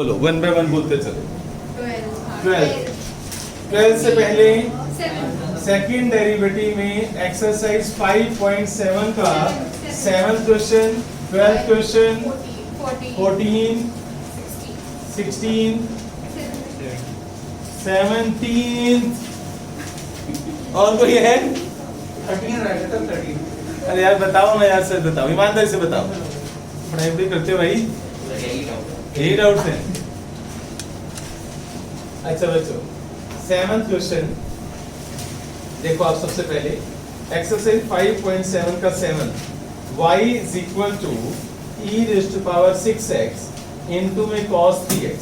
बोलो 1 by 1 बोलते चलो। 12 से पहले सेकंड डेरिवेटिव में एक्सरसाइज 5.7 का 7th क्वेश्चन, 12th क्वेश्चन, 14, 16, 17 और कोई है? 13। अरे यार बताओ ना यार, सर बताओ, ईमानदारी से बताओ, पढ़ाई भी करते हो भाई? यही डाउट है। अच्छा बच्चों 7th क्वेश्चन देखो आप सबसे पहले एक्सरसाइज 5.7 का 7 y is equal to e raised to power 6x into में cos 3x।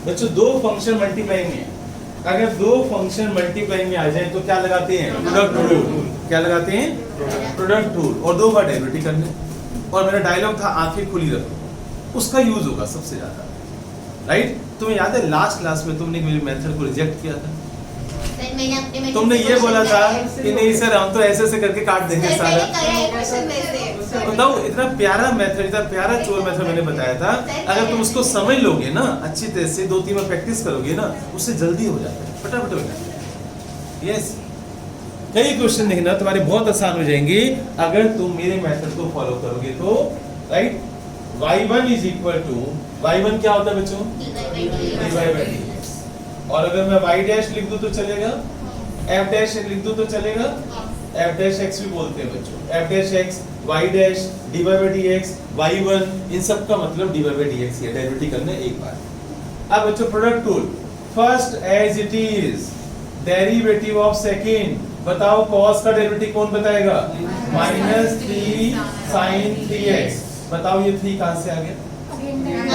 बच्चों दो फंक्शन मल्टीप्लाई में है, अगर दो फंक्शन मल्टीप्लाई में आ जाए तो क्या लगाते हैं? Product rule. क्या लगाते हैं? Product rule. और दो बार डेरिवेटिव करने। और मेरा डायलॉग था आंखें खुली रखो, उसका यूज होगा सबसे ज्यादा, राइट? तुम्हें याद है लास्ट क्लास में तुमने मेरे मेथड को रिजेक्ट किया था? तुमने ये बोला था कि नहीं सर हम तो ऐसे ऐसे करके काट देंगे सारा। बताओ इतना प्यारा मेथड, इतना प्यारा चोर मेथड मैंने बताया था, अगर तुम उसको समझ लोगे ना अच्छी तरह से, 2-3 बार प्रैक्टिस करोगे ना, उससे जल्दी हो जाता है, फटाफट हो जाता है। यस, कई क्वेश्चन देखना तुम्हारे बहुत आसान हो जाएंगे अगर तुम मेरे मेथड को फॉलो करोगे तो, right? y1 is equal to, y1 क्या होता है बच्चों? dy/dx। और अगर मैं y डैश लिख दूं तो चलेगा, f डैश लिख दूं तो चलेगा, f डैश x भी बोलते हैं बच्चों, f dash x, y dash dy/dx, y1, इन सब का मतलब dy/dx है, डेरिवेटिव करना एक बार। अब बच्चों product rule, first as it is, derivative of second, बताओ cos का डेरिवेटिव कौन बताएगा? -3 sin 3x। बताओ ये 3 कहां से आ गया?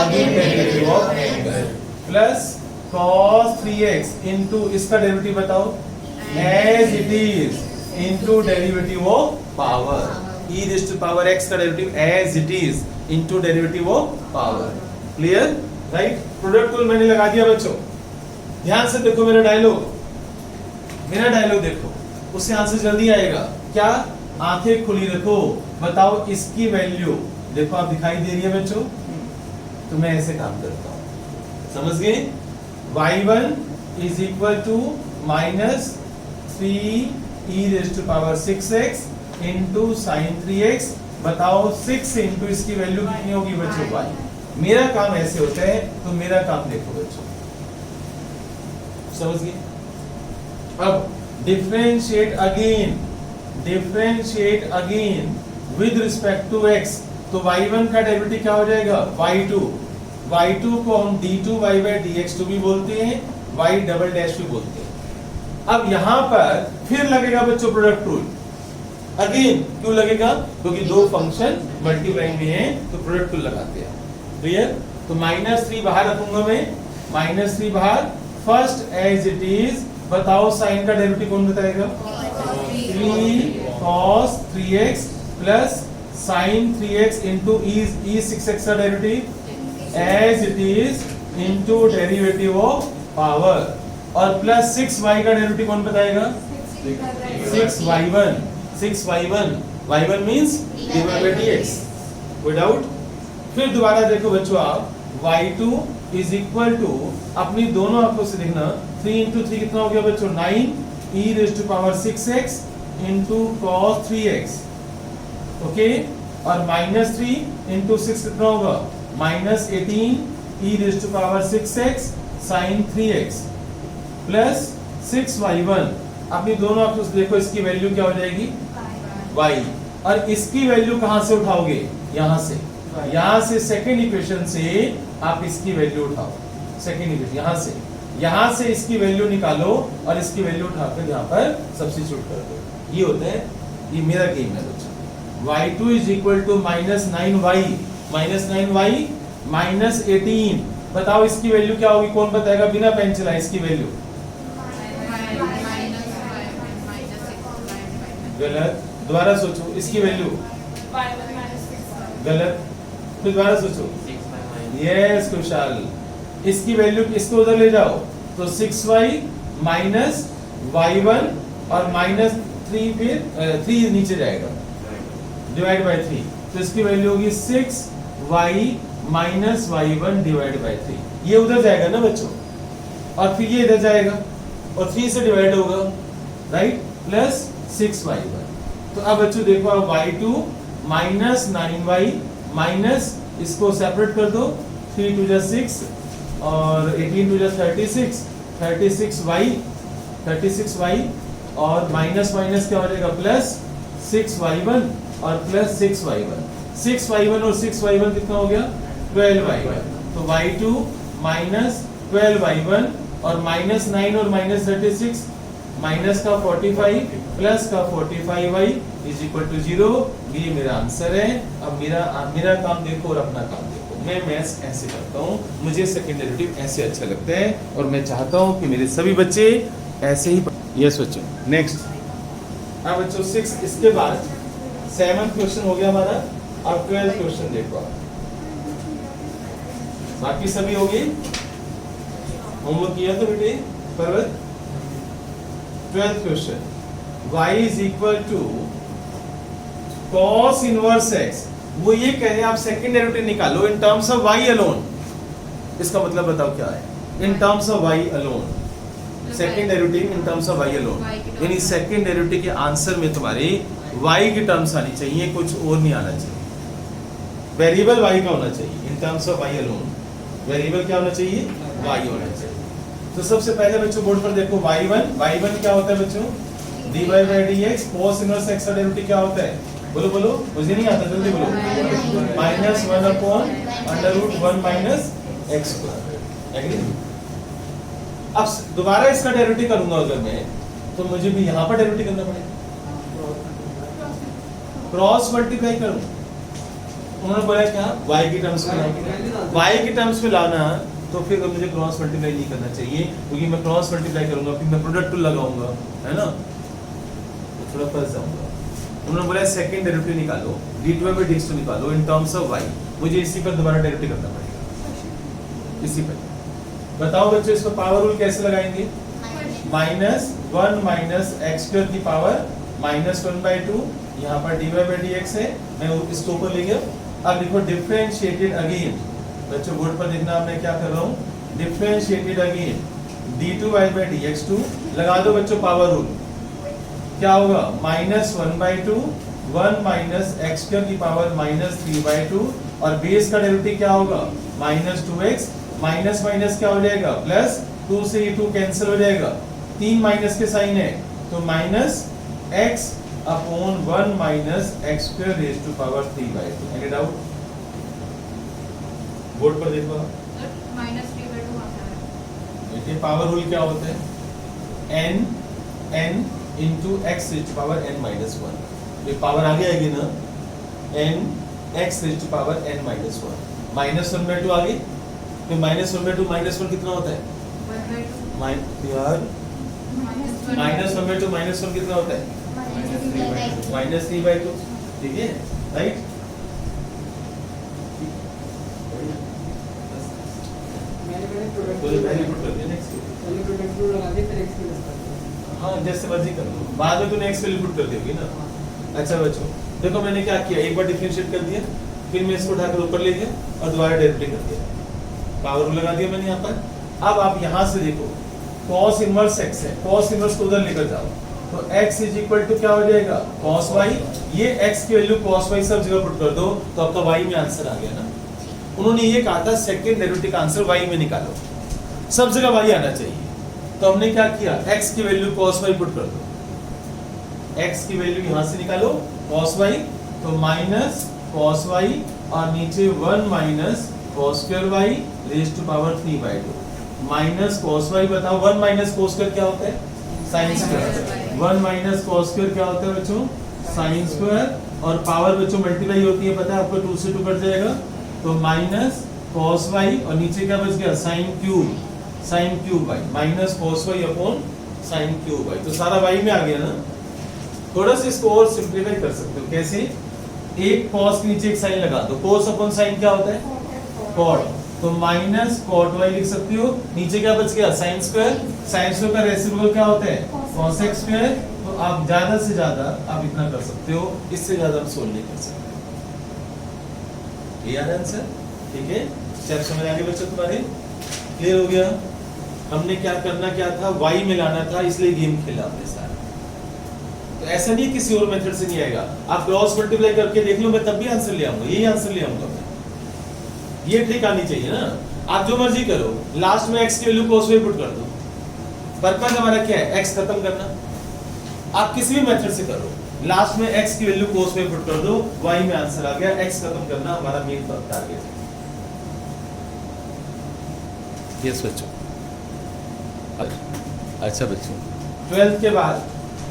Again derivative of angle, plus cos 3x into इसका डेरिवेटिव बताओ, as it is into derivative of power, e raised to power x का derivative as it is into derivative of power. Clear, right? Product rule मैंने लगा दिया बच्चों। ध्यान से देखो मेरा डायलॉग, मेरा डायलॉग देखो, उससे आंसर जल्दी आएगा। क्या? आंखें खुली रखो, बताओ इसकी वैल्यू देखो, आप दिखाई दे रही है बच्चों? तो मैं ऐसे काम करता हूं, समझ गए? y1 is equal to -3 e raised to power 6x into sin 3x। बताओ 6 into इसकी वैल्यू कितनी होगी बच्चों? y। मेरा काम ऐसे होता है, तो मेरा काम देखो बच्चों, समझ गए? अब differentiate again with respect to x, तो y1 का डेरिवेटिव क्या हो जाएगा? y2 को हम d2y/dx2 भी बोलते हैं, y डबल डैश भी बोलते हैं। अब यहां पर फिर लगेगा बच्चों प्रोडक्ट रूल अगेन। क्यों लगेगा? क्योंकि दो फंक्शन मल्टीप्लाई में हैं, तो प्रोडक्ट रूल लगाते हैं। क्लियर? तो -3 बाहर रखूंगा मैं, -3 बाहर, फर्स्ट एज इट इज, बताओ साइन का डेरिवेटिव कौन बताएगा? 3 cos 3x plus sin 3x into e 6x का derivative as it is into derivative of power, और प्लस 6y का डेरिवेटिव कौन बताएगा? 6y1 y1 means dy/dx। कोई डाउट? फिर दोबारा देखो बच्चों आप, y2 इज इक्वल टू, अपनी दोनों आंखों से देखना, 3 into 3 कितना हो गया बच्चों? 9 e raised to power 6x into cos 3x, okay? और -3 into 6 कितना होगा? -18 e raised to power 6x sin 3x plus 6y1। अपनी दोनों आंखों से देखो, इसकी वैल्यू क्या हो जाएगी? y। और इसकी वैल्यू कहां से उठाओगे? यहां से सेकंड इक्वेशन से आप इसकी वैल्यू उठाओ, सेकंड इक्वेशन यहां से इसकी वैल्यू निकालो और इसकी वैल्यू उठाकर यहां पर सब्स्टिट्यूट कर दो। ये होता है, ये मेरा गेम है बच्चों। y2 is equal to -9y -18। बताओ इसकी वैल्यू क्या होगी? कौन बताएगा बिना पेन चलाए इसकी वैल्यू? गलत, दोबारा सोचो, इसकी वैल्यू गलत, फिर दोबारा सोचो। यस कुशाल, इसकी वैल्यू इसको उधर ले जाओ, तो 6y माइनस y1 और -3, फिर 3 नीचे जाएगा, डिवाइड बाय 3, तो इसकी वैल्यू होगी 6y minus y1 divide by 3। ये उधर जाएगा ना बच्चों, और फिर ये इधर जाएगा और 3 से डिवाइड होगा, राइट, प्लस 6y1। तो अब बच्चों देखो, अब y2 माइनस 9y माइनस, इसको सेपरेट कर दो, 3 2 6 और 18 2 36, 36y और माइनस माइनस क्या हो जाएगा, प्लस 6y1 और प्लस 6y1। 6y1 और 6y1 कितना हो गया, 12y1। तो y2 माइनस 12y1 और माइनस 9 और माइनस 36, माइनस का 45 प्लस का 45y इज इक्वल टू 0। ये मेरा आंसर है। अब मेरा काम देखो और अपना काम देखो। मैं मैथ्स ऐसे करता हूँ, मुझे सेकंड डेरिवेटिव ऐसे अच्छा लगता है और मैं चाहता हूँ कि मेरे सभी बच्चे ऐसे ही। यस बच्चों, नेक्स्ट। अब बच्चों 6 इसके बाद 7th क्वेश्चन हो गया हमारा। अब 12th क्वेश्चन देखो आप। बाकी सभी हो गई, होमवर्क किया तो बेटे पर्वत। 12th question, y is equal to cos inverse x। वो ये कह रहे हैं आप सेकंड डेरिवेटिव निकालो in terms of y alone. इसका मतलब बताओ क्या है, in terms of y alone. Second derivative in terms of y alone, यानी सेकंड डेरिवेटिव के आंसर में तुम्हारे y की टर्म्स आनी चाहिए, कुछ और नहीं आना चाहिए। वेरिएबल y का होना चाहिए in terms of y alone. Variable क्या होना चाहिए, y होना चाहिए। तो सबसे पहले बच्चों बोर्ड पर देखो, y1 क्या होता है बच्चों, dy by dx। cos inverse x का डेरिवेटिव क्या होता है, बोलो बोलो, मुझे नहीं आता, जल्दी बोलो। -1 upon √1 minus x square. Agree? अब दोबारा इसका डेरिवेटिव करूंगा अगर मैं, तो मुझे भी यहाँ पर डेरिवेटिव करना पड़ेगा, क्रॉस मल्टीप्लाई करूं। उन्होंने बोला क्या, y की टर्म्स में लाना, y की टर्म्स में लाना, तो फिर मुझे क्रॉस मल्टीप्लाई नहीं करना चाहिए, क्योंकि मैं क्रॉस मल्टीप्लाई करूंगा फिर मैं प्रोडक्ट टू लगाऊंगा, है ना, तो थोड़ा फंस जाऊंगा। उन्होंने बोला सेकंड डेरिवेटिव निकालो, d2 by dx2 निकालो इन टर्म्स ऑफ y। मुझे इसी पर दोबारा डेरिवेटिव करना पड़ेगा, इसी पर। बताओ बच्चों इसको पावर रूल कैसे लगाएंगे, -1 माइनस x स्क्वायर की पावर -1/2। यहाँ पर dy by dx है, मैं इसको ऊपर ले गया। अब लिखो डिफरेंशिएटेड अगेन। बच्चों बोर्ड पर देखना मैं क्या कर रहा हूँ, differentiated again d2 by dx2। लगा दो बच्चों पावर रूल, क्या होगा, -1/2 1 माइनस x स्क्वायर की पावर -3/2 और बेस का डेरिवेटिव क्या होगा, -2x। माइनस माइनस क्या हो जाएगा, प्लस, 2 से ये 2 कैंसिल हो जाएगा, 3 माइनस के साइन है, तो -x upon 1 minus x square raise to power 3/2। Any doubt? Board पर देखो, -3/2 आता है। देखिए पावर रूल क्या होता है, n into x raise to power n-1। ये पावर आगे आएगी ना, n x raise to power n-1। -1/2 आगे, फिर -1/2 -1 कितना होता है, यार -1/2 -1 कितना होता है, -3/2। ठीक है, राइट। हाँ जैसे मर्जी कर लो, बाद में तूने x वैल्यू पुट कर दी होगी ना। अच्छा बच्चों देखो मैंने क्या किया, एक बार डिफरेंशिएट कर दिया, फिर मैं इसको उठाकर ऊपर ले गया और दोबारा डेरिवेटिव कर दिया, पावर रूल लगा दिया मैंने यहाँ पर। अब आप यहाँ से देखो, cos इनवर्स x है, cos इनवर्स को उधर लेकर जाओ, तो x इज इक्वल टू क्या हो जाएगा, cos y। ये x की वैल्यू cos y सब जगह पुट कर दो, तो आपका y में आंसर आ गया ना। उन्होंने ये कहा था सेकंड डेरिवेटिव का आंसर y में निकालो, सब जगह y आना चाहिए। तो हमने क्या किया, x की वैल्यू cos y पुट कर दो, x की वैल्यू यहाँ से निकालो cos y, तो माइनस cos y और नीचे 1 minus cos square y raise to power 3/2 minus cos y। बताओ 1 माइनस cos स्क्वायर क्या होता है, sin square. 1 minus cos square क्या होता है बच्चों, sin स्क्वायर। और पावर बच्चों मल्टीप्लाई होती है, पता है आपको, 2 से 2 कट जाएगा, तो माइनस cos y और नीचे क्या बच गया, sin cube y, minus cos y upon sin cube y। तो सारा y में आ गया ना। थोड़ा सा इसको और सिंप्लीफाई कर सकते हो, कैसे, एक cos के नीचे एक sin लगा दो, cos अपॉन sin क्या होता है, cot, तो माइनस cot y लिख सकते हो। नीचे क्या बच गया, sin स्क्वायर का रेसिप्रोकल क्या होता है, cos x स्क्वायर। तो आप ज्यादा से ज्यादा आप इतना कर सकते हो, इससे ज्यादा आप सोल्व नहीं कर सकते। ये आंसर ठीक है, स्टेप समझ आ गए बच्चों तुम्हारे? क्लियर हो गया? हमने क्या करना क्या था, y में लाना था, इसलिए गेम खेला हमने सारा। तो ऐसा नहीं किसी और मेथड से नहीं आएगा, आप क्रॉस मल्टीप्लाई करके देख लो, मैं तब भी आंसर ले आऊंगा, यही आंसर ले आऊंगा मैं। ये ट्रिक आनी चाहिए ना। आप जो मर्जी करो, लास्ट में x की वैल्यू cos में पुट कर दो। पर्पस हमारा क्या है, x खत्म करना। आप किसी भी मेथड से करो, लास्ट में x की वैल्यू cos में पुट कर दो, y में आंसर आ गया, x खत्म करना हमारा मेन टारगेट है। यस बच्चों, अच्छा बच्चों 12th के बाद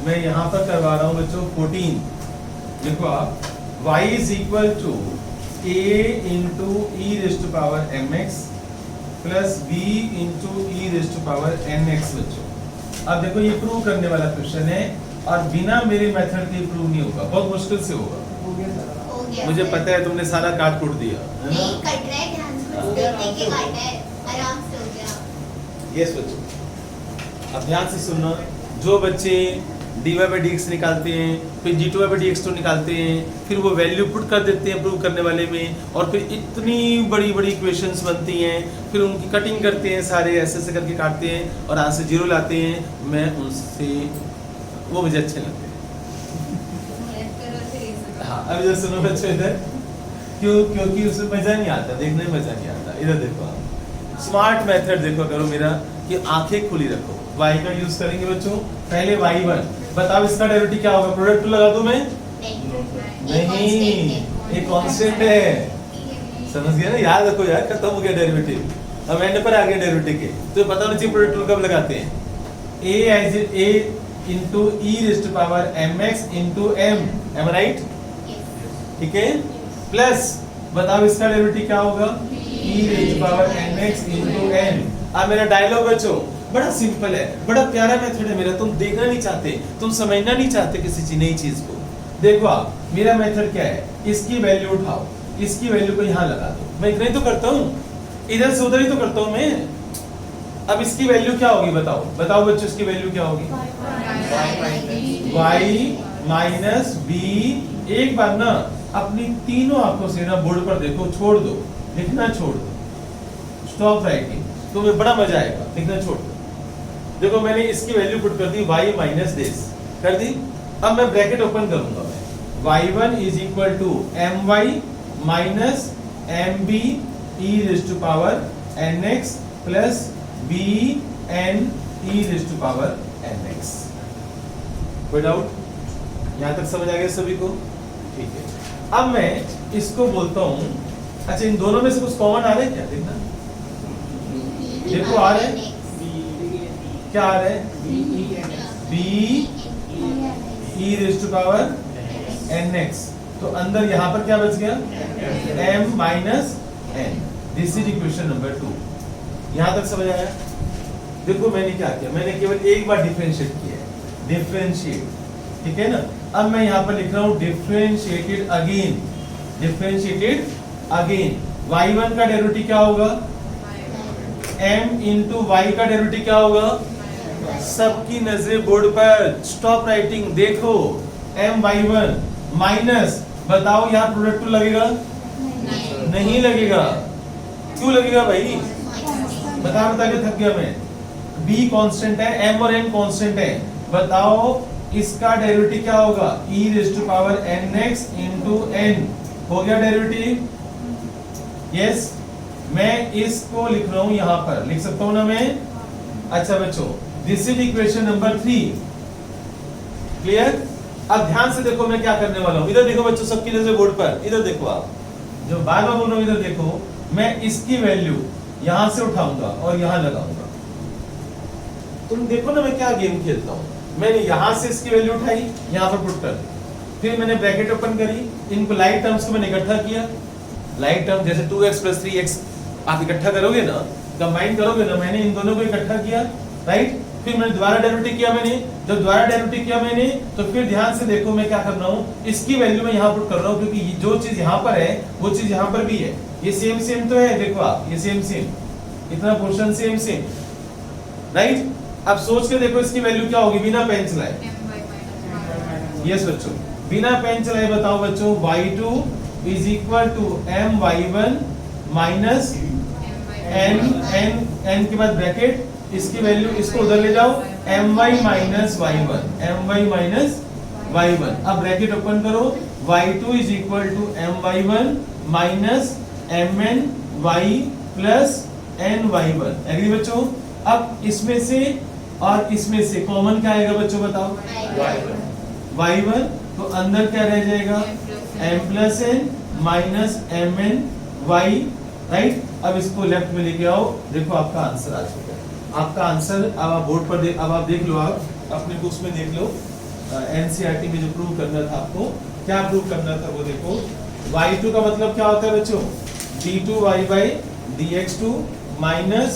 मैं यहाँ पर करवा रहा हूँ बच्चों 14। देखो आप, y is equal to a into e raise to power mx plus b into e raise to power nx बच्चों। अब देखो ये प्रूव करने वाला क्वेश्चन है और बिना मेरे मेथड के प्रूव नहीं होगा, बहुत मुश्किल से होगा। हो गया मुझे पता है तुमने सारा काट कूट दिया है ना? नहीं कट रहा है, ध्यान से देखने के काटा है, आराम से हो गया। यस बच्चों, अब ध्यान से सुनना। जो बच्चे dy by dx निकालते हैं, फिर g2 by dx निकालते हैं, फिर वो वैल्यू पुट कर देते हैं प्रूव करने वाले में, और फिर इतनी बड़ी बड़ी इक्वेशंस बनती हैं, फिर उनकी कटिंग करते हैं, सारे ऐसे ऐसे करके काटते हैं और आंसर जीरो लाते हैं, मैं उनसे, वो मुझे अच्छे लगते हैं। हाँ अब इधर सुनो बच्चों, इधर क्यों? क्योंकि उसमें मजा नहीं आता, देखने में मजा नहीं आता। इधर देखो आप, स्मार्ट मेथड देखो करो मेरा, कि आंखें खुली रखो। y का यूज करेंगे बच्चों, पहले y1, बताओ इसका डेरिवेटिव क्या होगा? प्रोडक्ट लगा दूं मैं? नहीं, ये कांस्टेंट है, समझ गया ना? याद रखो यार, खत्म हो गया डेरिवेटिव, अब एंड पर आ गया डेरिवेटिव के, तो पता नहीं चाहिए प्रोडक्ट कब लगाते हैं। a as a into e raised to power mx into m, am I right? ठीक है, प्लस बताओ इसका डेरिवेटिव क्या होगा? e raised to power mx into n। अब मेरा डायलॉग बच्चों बड़ा सिंपल है, बड़ा प्यारा मेथड है मेरा, तुम देखना नहीं चाहते, तुम समझना नहीं चाहते किसी चीज नई चीज को। देखो आप, मेरा मेथड क्या है, इसकी वैल्यू उठाओ, इसकी वैल्यू को यहाँ लगा दो, मैं इतना ही तो करता हूँ, इधर से उधर ही तो करता हूँ मैं। अब इसकी वैल्यू क्या होगी बताओ? बताओ बच्चों इसकी वैल्यू क्या होगी? y minus b। एक बार ना अपनी तीनों आंखों से ना बोर्ड पर देखो, छोड़ दो, लिखना छोड़ दो, स्टॉप राइटिंग, तुम्हें बड़ा मजा आएगा, लिखना छोड़ दो। देखो मैंने इसकी वैल्यू पुट कर दी, y माइनस दिस कर दी। अब मैं ब्रैकेट ओपन करूंगा, मैं y1 is equal to my minus mb e raise to power nx plus bn e raise to power nx। कोई डाउट? यहाँ तक समझ आ गया सभी को? ठीक है, अब मैं इसको बोलता हूँ, अच्छा इन दोनों में से कुछ कॉमन आ रहा है क्या? देखना, देखो आ रहा है, क्या आ रहा है? b e raise to power nx, तो अंदर यहाँ पर क्या बच गया? m minus n। This is equation number 2। यहाँ तक समझ आया? देखो मैंने क्या किया, मैंने केवल एक बार डिफरेंशिएट किया है, डिफरेंशिएट, ठीक है ना? अब मैं यहाँ पर लिख रहा हूँ differentiated again, differentiated again. y1 का डेरिवेटिव क्या होगा? m इंटू y का डेरिवेटिव क्या होगा? सबकी नजरें बोर्ड पर, स्टॉप राइटिंग, देखो my1 माइनस, बताओ यहाँ प्रोडक्ट लगेगा? नहीं लगेगा। क्यों लगेगा भाई? बता के थक गया मैं। b कांस्टेंट है, m और n कांस्टेंट है, बताओ इसका डेरिवेटिव क्या होगा? e raise to power nx into n। हो गया डेरिवेटिव? यस, मैं इसको लिख रहा हूं, यहां पर लिख सकता हूं ना मैं? अच्छा बच्चों, this is equation number 3। Clear? अब ध्यान से देखो मैं क्या करने वाला हूं, इधर देखो बच्चों, सबकी नजर बोर्ड पर, इधर देखो आप, जो बार बार बोल रहा हूं इधर देखो, मैं इसकी वैल्यू यहां से उठाऊंगा और यहां लगाऊंगा। तुम देखो ना मैं क्या गेम खेलता हूं। मैंने यहां से इसकी वैल्यू उठाई, यहां पर पुट कर दी, फिर मैंने ब्रैकेट ओपन करी, इनको लाइक टर्म्स को मैंने इकट्ठा किया, लाइक टर्म जैसे 2x प्लस 3x आप इकट्ठा करोगे ना, कंबाइन करोगे ना, मैंने इन दोनों को इकट्ठा किया, राइट? फिर मैंने दोबारा डेरिवेटिव किया, मैंने जब दोबारा डेरिवेटिव किया मैंने, तो फिर ध्यान से देखो मैं क्या कर रहा हूँ, इसकी वैल्यू मैं यहाँ पुट कर रहा हूँ, क्योंकि जो चीज यहाँ पर है वो चीज यहाँ पर भी है, ये सेम सेम तो है, देखो आप, ये सेम सेम, इतना पोर्शन सेम सेम, राइट? अब सोच के देखो इसकी वैल्यू क्या होगी बिना पेन चलाए। यस बच्चों, बिना पेन चलाए बताओ बच्चों, y2 is equal to my1 minus n के बाद ब्रैकेट, इसकी वैल्यू इसको उधर ले जाओ, my माइनस y1। अब ब्रैकेट ओपन करो, y2 is equal to my1 minus mn y plus ny1। Agree बच्चों? अब इसमें से और इसमें से कॉमन क्या आएगा बच्चों बताओ? y1। तो अंदर क्या रह जाएगा? m plus n minus mn y, right. अब इसको लेफ्ट में लेके आओ, देखो आपका आंसर आ चुका है। आपका आंसर अब आप बोर्ड पर अब आप देख लो, आप अपने बुक्स में देख लो, एनसीईआरटी में जो प्रूव करना था आपको, क्या प्रूव करना था वो देखो। y2 का मतलब क्या होता है बच्चों? d2y by dx2 minus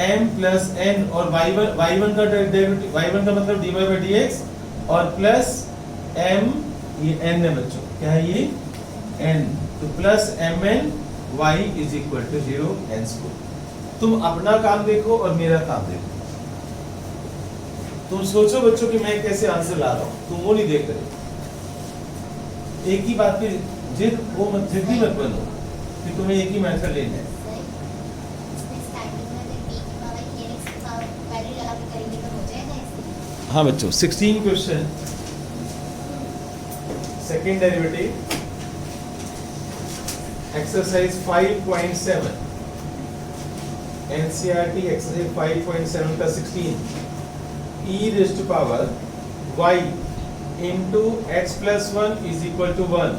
m plus n, और y1 का डेरिवेटिव, y1 का मतलब dy by dx और प्लस m, ये n है बच्चों, क्या है ये? n। तो plus mn y is equal to 0 henceforth। तुम अपना काम देखो और मेरा काम देखो। तुम सोचो बच्चों कि मैं कैसे आंसर ला रहा हूं, तुम वो नहीं देख रहे। एक ही बात पे जिद जिद्दी मत बनो कि तुम्हें एक ही मेथड लेना है। हाँ बच्चों, 16 question, second derivative, exercise 5.7, NCERT exercise 5.7 का 16, e raised to power y into x plus 1 is equal to 1।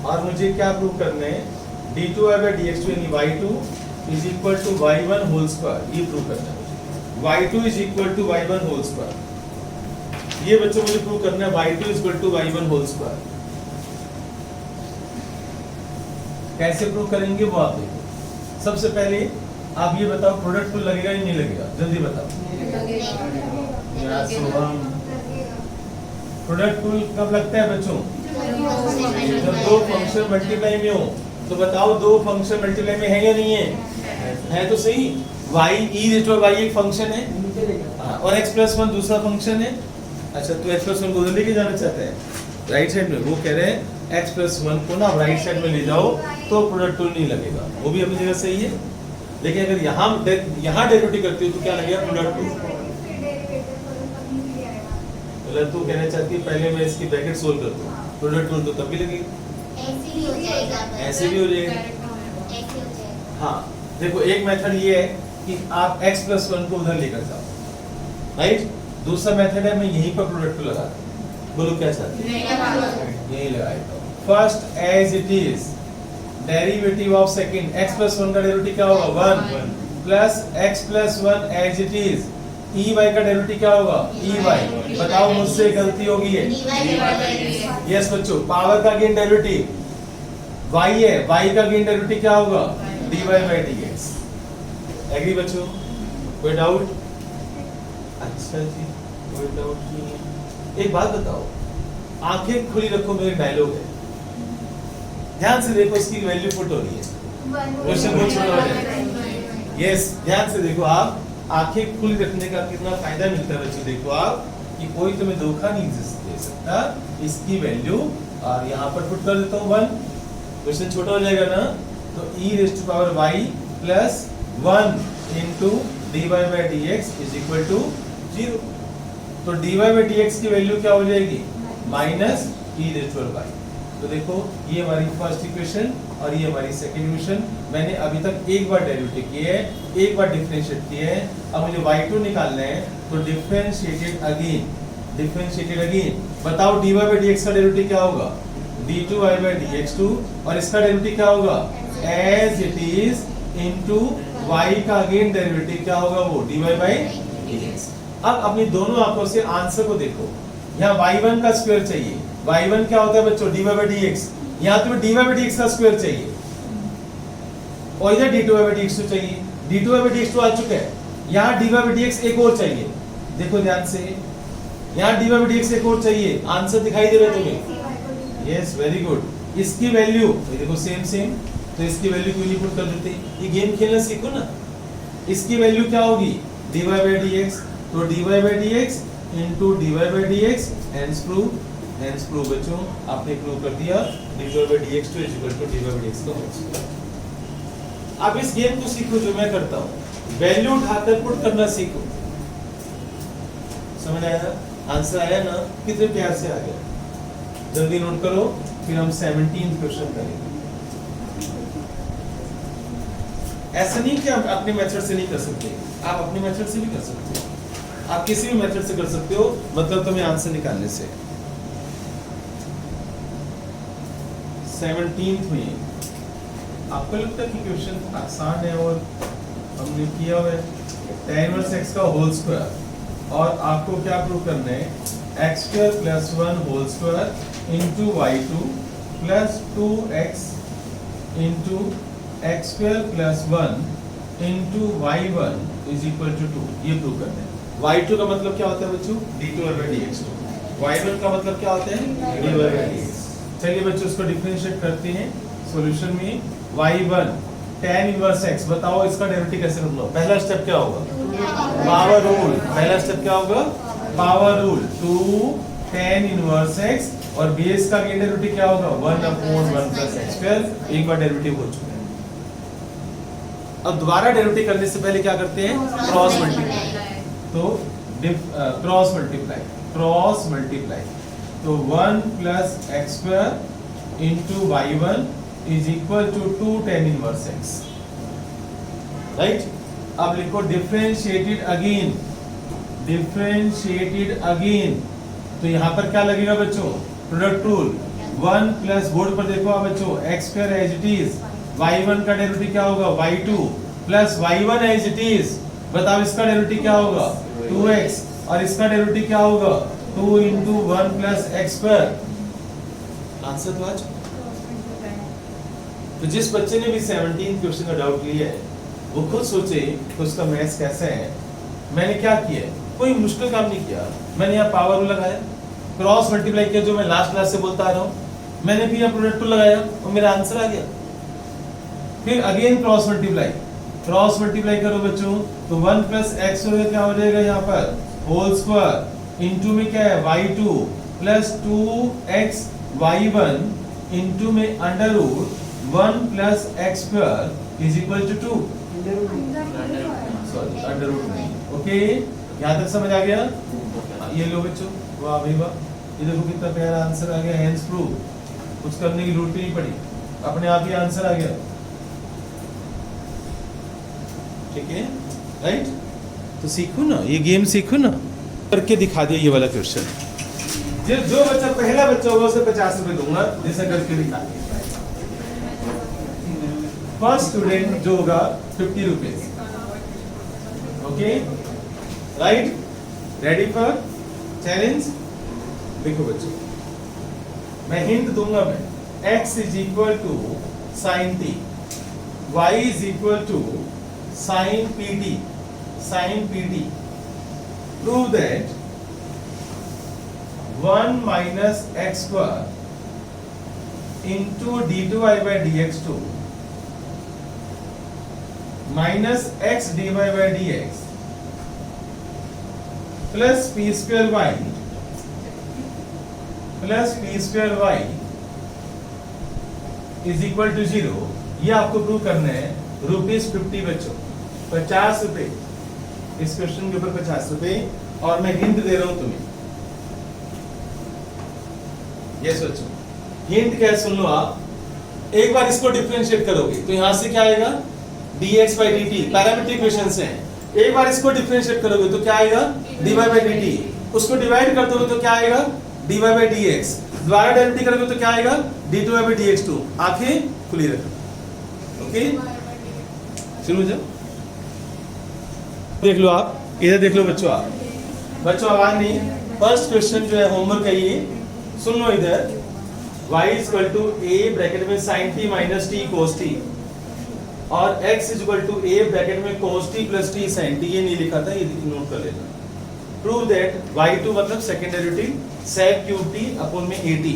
और मुझे क्या प्रूव करना है? d2y by dx2 यानी y2 is equal to y1 whole square, ये प्रूव करना है। y2 is equal to y1 whole square, ये बच्चों मुझे प्रूव करना है। y2 is equal to y1 whole square कैसे प्रूव करेंगे वो आप देखो। सबसे पहले आप ये बताओ, प्रोडक्ट टूल लगेगा या नहीं लगेगा? जल्दी बताओ। प्रोडक्ट टूल कब लगता है बच्चों? जब दो फंक्शन मल्टीप्लाई में हो। तो बताओ दो फंक्शन मल्टीप्लाई में है या नहीं है? है तो सही। y e raised to y एक फंक्शन है और x प्लस 1 दूसरा फंक्शन है। अच्छा, तो x प्लस 1 को उधर लेके जाना चाहते हैं राइट साइड में, वो कह रहे हैं x प्लस 1 को ना राइट साइड में ले जाओ तो प्रोडक्ट टूल नहीं लगेगा, वो भी अपनी जगह सही है। लेकिन अगर यहाँ डेरिवेटिव करती हो तो क्या लगेगा? Product tool. मतलब तू कहना चाहती है पहले मैं इसकी ब्रैकेट सोल्व कर दूं, प्रोडक्ट टूल तो तब भी लगेगी, ऐसे भी हो जाएगा, ऐसे भी हो जाएगा। ऐसे हो जाएगा। हाँ देखो, एक मेथड ये है कि आप x प्लस 1 को उधर लेकर जाओ, राइट। दूसरा मेथड है मैं यहीं पर प्रोडक्ट टूल लगा दूं। बोलो क्या चाहते हैं? यही लगाएगा। First as it is, derivative of second, x plus 1 का डेरिवेटिव क्या होगा? 1 plus x plus 1 as it is, e y का डेरिवेटिव क्या होगा? E y. बताओ मुझसे गलती होगी है? यस बच्चों, पावर का गेन डेरिवेटिव y है, y का गेन डेरिवेटिव क्या होगा? dy by dx। एग्री बच्चों? कोई डाउट? अच्छा जी, कोई डाउट नहीं। एक बात बताओ, आंखें खुली रखो, मेरे डायलॉग है, ध्यान से देखो, इसकी वैल्यू पुट हो रही है, क्वेश्चन बहुत छोटा हो जाएगा। यस, ध्यान से देखो, आप आंखें खुली रखने का कितना फायदा मिलता है बच्चों। देखो आप कि कोई तुम्हें धोखा नहीं दे सकता। इसकी वैल्यू और यहाँ पर पुट कर देता हूँ 1, क्वेश्चन छोटा हो जाएगा ना। तो e raised to power y plus 1 into dy by dx is equal to 0। तो dy by dx की वैल्यू क्या हो जाएगी? Minus e raised to power y। तो देखो, ये हमारी फर्स्ट इक्वेशन और ये हमारी सेकंड इक्वेशन। मैंने अभी तक एक बार डेरिवेटिव किए है, एक बार डिफरेंशिएट किए है। अब मुझे y2 निकालना है, तो डिफरेंशिएटेड अगेन। बताओ dy by dx का डेरिवेटिव क्या होगा? d2y by dx2, और इसका डेरिवेटिव क्या होगा? As it is into y का अगेन डेरिवेटिव क्या होगा? वो dy by dx। अब अपनी दोनों आंखों से आंसर को देखो। यहाँ y1 का स्क्वायर चाहिए, y1 क्या होता है बच्चों? dy by dx। यहाँ तुम्हें dy by dx का स्क्वायर चाहिए और इधर d2y by dx2 चाहिए। d2y by dx2 आ चुका है, यहाँ dy by dx एक और चाहिए। देखो ध्यान से, यहाँ dy by dx एक और चाहिए। आंसर दिखाई दे रहा है तुम्हें? Yes, very good. इसकी वैल्यू देखो सेम, तो इसकी वैल्यू क्यों नहीं पुट कर देते? ये गेम खेलना सीखो ना। इसकी वैल्यू क्या होगी? dy by dx। तो dy by dx into dy by dx, hence proof बच्चों, आपने प्रूव कर दिया dy by dx2 is equal to dy by dx का होल स्क्वायर। अब इस गेम को सीखो जो मैं करता हूँ, वैल्यू उठाकर पुट करना सीखो। समझ आया? आंसर आया ना? कितने प्यार से आ गया। जल्दी नोट करो, फिर हम 17th क्वेश्चन करेंगे। ऐसा नहीं कि आप अपने मेथड से नहीं कर सकते, आप अपने मेथड से भी कर सकते हो, आप किसी भी मेथड से कर सकते हो, मतलब तुम्हें आंसर निकालने से। 17th में आपको लगता है कि क्वेश्चन आसान है और हमने किया हुआ है। tan इनवर्स x का होल स्क्वायर, और आपको क्या प्रूव करना है, x square plus 1 whole square into y2 plus 2x into x square plus 1 into y1 is equal to 2, ये प्रूव करना है। y2 का मतलब क्या होता है बच्चों? d2/dx2। y1 का मतलब क्या होता है? d/dx। चलिए बच्चों इसको डिफरेंशिएट करते हैं सॉल्यूशन में। y1 tan इनवर्स x, बताओ इसका डेरिवेटिव कैसे निकालो? पहला स्टेप क्या होगा? Power rule. पहला स्टेप क्या होगा? Power rule. 2 tan inverse x, और बेस का गेन डेरिवेटिव क्या होगा? 1/1 प्लस x स्क्वायर। एक बार डेरिवेटिव हो चुका है। अब दोबारा डेरिवेटिव करने से पहले क्या करते हैं? Cross multiply. तो क्रॉस मल्टीप्लाई। तो 1 plus x square into y1 is equal to 2 tan inverse x, right? अब लिखो डिफरेंशिएटेड अगेन, डिफरेंशिएटेड अगेन। तो यहाँ पर क्या लगेगा बच्चों? Product rule. 1 प्लस, बोर्ड पर देखो आप बच्चों, x square as it is, y1 का डेरिवेटिव क्या होगा? y2 plus y1 as it is, बताओ इसका डेरिवेटिव क्या होगा? 2x, और इसका डेरिवेटिव क्या होगा? 2 into 1 plus x square. Answer तो आज। तो जिस बच्चे ने भी 17 क्वेश्चन का डाउट लिया है, वो खुद सोचे कि उसका मैथ्स कैसा है। मैंने क्या किया? कोई मुश्किल काम नहीं किया। मैंने यहाँ पावर रूल लगाया, क्रॉस मल्टीप्लाई किया, जो मैं लास्ट क्लास से बोलता आ रहा हूँ। मैंने भी यहाँ प्रोडक्ट रूल लगाया और मेरा आंसर आ गया। फिर again cross multiply, cross multiply करो बच्चों, तो 1 प्लस एक्स क्या हो जाएगा यहाँ पर? होल स्क्वायर इंटू में क्या है? y2 plus 2x y1 into में under root 1 plus x square is equal to 2। Sorry, under root नहीं। ओके, यहाँ तक समझ आ गया? ये लो बच्चों, वाह भाई वाह, ये देखो कितना प्यारा आंसर आ गया। हेंस प्रूव, कुछ करने की जरूरत भी नहीं पड़ी, अपने आप ही आंसर आ गया। ठीक है, राइट? तो सीखो ना, ये गेम सीखो ना। करके दिखा दिया ये वाला क्वेश्चन। जो बच्चा पहला बच्चा होगा उसे 50 रुपए दूंगा, जैसे करके दिखा दिया। फर्स्ट स्टूडेंट जो होगा 50 rupees. Okay, right? Ready for challenge? देखो बच्चों, मैं हिंट दूंगा। मैं x is equal to sine t, y is equal to sine pt, sine pt। Prove that 1 minus x square into d2y by dx2 minus x dy by dx plus p square y plus p square y is equal to 0। ये आपको prove करना है। ₹50 बच्चों, 50 रुपए इस question के ऊपर 50 रुपए, और मैं हिंट दे रहा हूं तुम्हें। ये सोचो, हिंट क्या है सुन लो आप। एक बार इसको डिफरेंशिएट करोगे तो यहां से क्या आएगा? dx by dt, parametric equations हैं। एक बार इसको डिफरेंशिएट करोगे तो क्या आएगा? dy by dt। उसको डिवाइड कर दोगे तो क्या आएगा? dy by dx। द्वारा डेरिवेटिव करोगे तो क्या आएगा? d2 by dx2। आंखें खुली रखो। ओके, शुरू हो जाओ। देख लो आप, इधर देख लो बच्चों। आप बच्चों आवाज नहीं। फर्स्ट क्वेश्चन जो है होमवर्क है, ये सुन लो इधर। y is equal to a bracket में sin t minus t cos t, और x is equal to a bracket में cos t plus t sin t। ये नहीं लिखा था, ये नोट कर लेना। प्रूव दैट y2 मतलब second derivative sec cube t upon में at।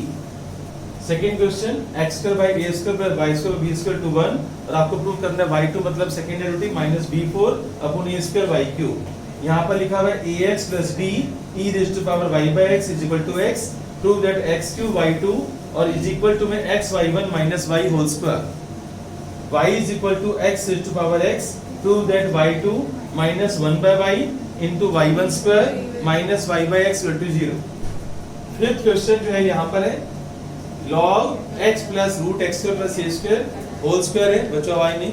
Second question x square by a square plus y square b square to 1, और आपको प्रूव करना है y2 मतलब second derivative minus b4 upon a square y cube. यहाँ पर लिखा हुआ है ax plus b e raise to power y by x is equal to x। Prove that x cube y2 और इज इक्वल टू में x y1 minus y whole square. y is equal to x raised to power x, prove that y2 minus 1 by y into y1 square minus y by x equal to 0. Fifth question जो है यहाँ पर है log x plus root x square plus a square whole square है, बचा y नहीं,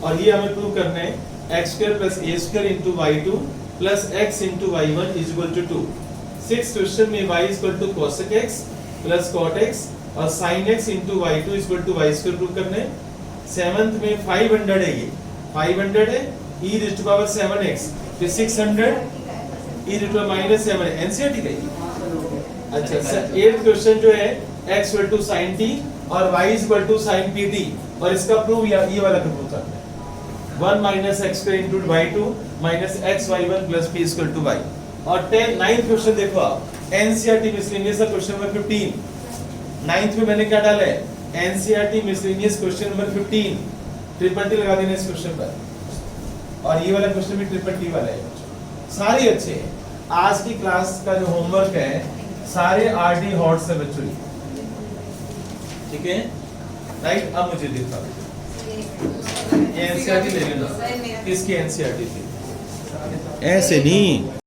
और ये हमें प्रूव करना है x square plus a square into y2 plus x into y1 is equal to 2. Sixth question में y is equal to cosec x plus cot x और sin x into y2 is equal to y square prove करना है. Seventh में 500 है, ये 500 है e raised to power 7x, फिर 600 e raised to power minus 7 है, एनसीईआरटी का ही. अच्छा सर, एट्थ क्वेश्चन जो है x equal to sin t और y equal to sin pt, और इसका प्रूव ये वाला प्रूव करना है 1 minus x square into y2 minus x y1 plus p equal to y. और 9th क्वेश्चन देखो आप, NCERT miscellaneous question number 15. 9th में मैंने क्या डाला है, NCERT miscellaneous question number 15, triple T लगा देना इस क्वेश्चन पर, और ये वाला क्वेश्चन भी ट्रिपल टी वाला है. सारे अच्छे हैं. आज की क्लास का जो होमवर्क है सारे आरडी हॉट से बच्चों, ठीक है राइट. अब मुझे दिखा ये एनसीईआरटी ले लेना, किसकी एनसीईआरटी थी, ऐसे नहीं